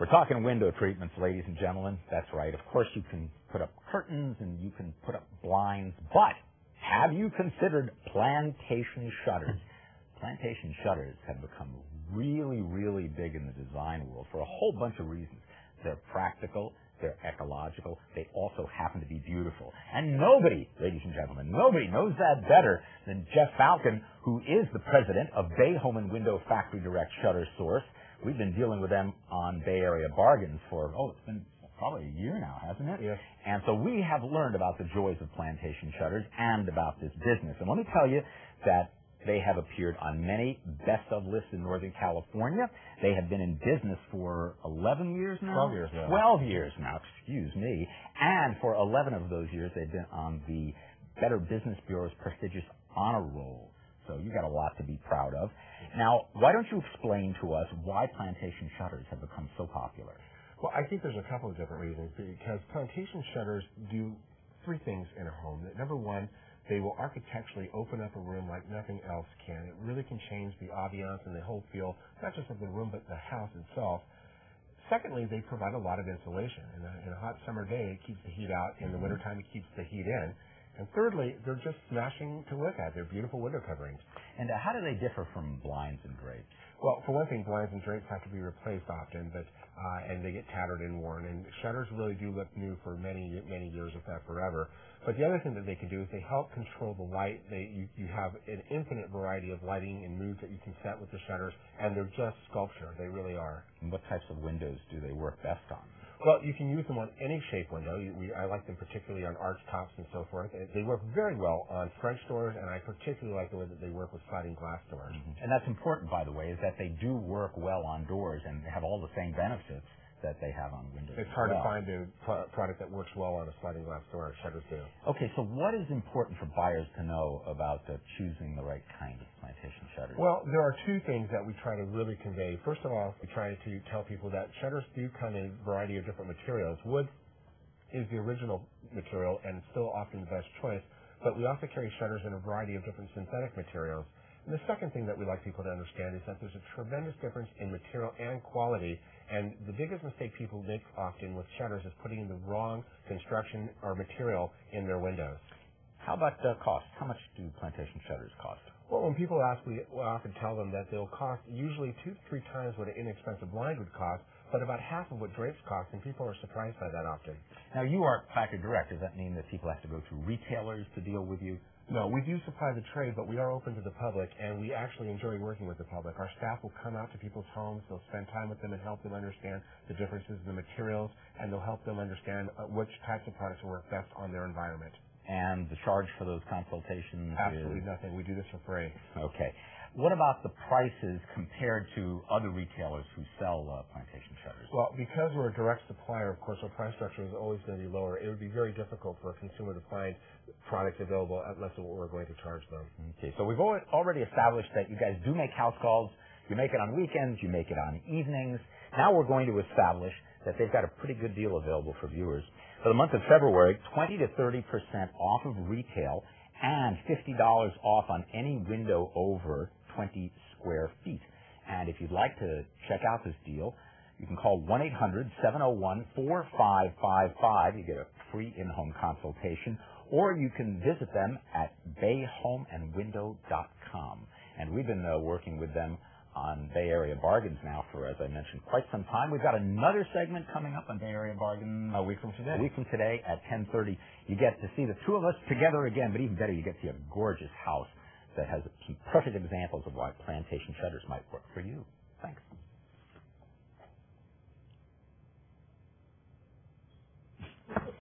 We're talking window treatments, ladies and gentlemen. That's right. Of course, you can put up curtains and you can put up blinds, but have you considered plantation shutters? Plantation shutters have become really, really big in the design world for a whole bunch of reasons. They're practical, they're ecological, they also happen to be beautiful. And nobody, ladies and gentlemen, nobody knows that better than Jeff Falcon, who is the president of Bay Home and Window Factory Direct Shutter Source. We've been dealing with them on Bay Area Bargains for, it's been probably a year now, hasn't it? Yes. And so we have learned about the joys of plantation shutters and about this business. And let me tell you that they have appeared on many best-of lists in Northern California. They have been in business for 11 years now? 12 years now. 12 years now, excuse me. And for 11 of those years, they've been on the Better Business Bureau's prestigious honor roll. So you got a lot to be proud of. Now, why don't you explain to us why plantation shutters have become so popular? Well, I think there's a couple of different reasons, because plantation shutters do three things in a home. Number one, they will architecturally open up a room like nothing else can. It really can change the ambiance and the whole feel, not just of the room, but the house itself. Secondly, they provide a lot of insulation. In a hot summer day, it keeps the heat out. In the wintertime, it keeps the heat in. And thirdly, they're just smashing to look at. They're beautiful window coverings. And how do they differ from blinds and drapes? Well, for one thing, blinds and drapes have to be replaced often, and they get tattered and worn. And shutters really do look new for many, many years, if not forever. But the other thing that they can do is they help control the light. You have an infinite variety of lighting and moods that you can set with the shutters, and they're just sculpture. They really are. And what types of windows do they work best on? Well, you can use them on any shape window. I like them particularly on arch tops and so forth. They work very well on French doors, and I particularly like the way that they work with sliding glass doors. Mm-hmm. And that's important, by the way, is that they do work well on doors and have all the same benefits that they have on windows. It's hard to find a product that works well on a sliding glass door. Shutters do. Okay, so what is important for buyers to know about choosing the right kind of plantation shutters? Well, there are two things that we try to really convey. First of all, we try to tell people that shutters do come in a variety of different materials. Wood is the original material and still often the best choice, but we also carry shutters in a variety of different synthetic materials. And the second thing that we like people to understand is that there's a tremendous difference in material and quality, and the biggest mistake people make often with shutters is putting in the wrong construction or material in their windows. How about cost? How much do plantation shutters cost? Well, when people ask, we often tell them that they'll cost usually 2 to 3 times what an inexpensive blind would cost, but about half of what drapes cost, and people are surprised by that often. Now, you are factory direct. Does that mean that people have to go through retailers to deal with you? No, we do supply the trade, but we are open to the public, and we actually enjoy working with the public. Our staff will come out to people's homes. They'll spend time with them and help them understand the differences in the materials, and they'll help them understand which types of products will work best on their environment. And the charge for those consultations Absolutely nothing. We do this for free. Okay. What about the prices compared to other retailers who sell plantation shutters? Well, because we're a direct supplier, of course, our price structure is always going to be lower. It would be very difficult for a consumer to find products available at less than what we're going to charge them. Okay, so we've already established that you guys do make house calls. You make it on weekends. You make it on evenings. Now we're going to establish that they've got a pretty good deal available for viewers. For the month of February, 20 to 30% off of retail and $50 off on any window over 20 square feet. And if you'd like to check out this deal, you can call 1-800-701-4555. You get a free in-home consultation, or you can visit them at bayhomeandwindow.com. And we've been working with them on Bay Area Bargains now for, as I mentioned, quite some time. We've got another segment coming up on Bay Area Bargains a week from today. A week from today at 10:30. You get to see the two of us together again, but even better, you get to see a gorgeous house that has some perfect examples of why plantation shutters might work for you. Thanks.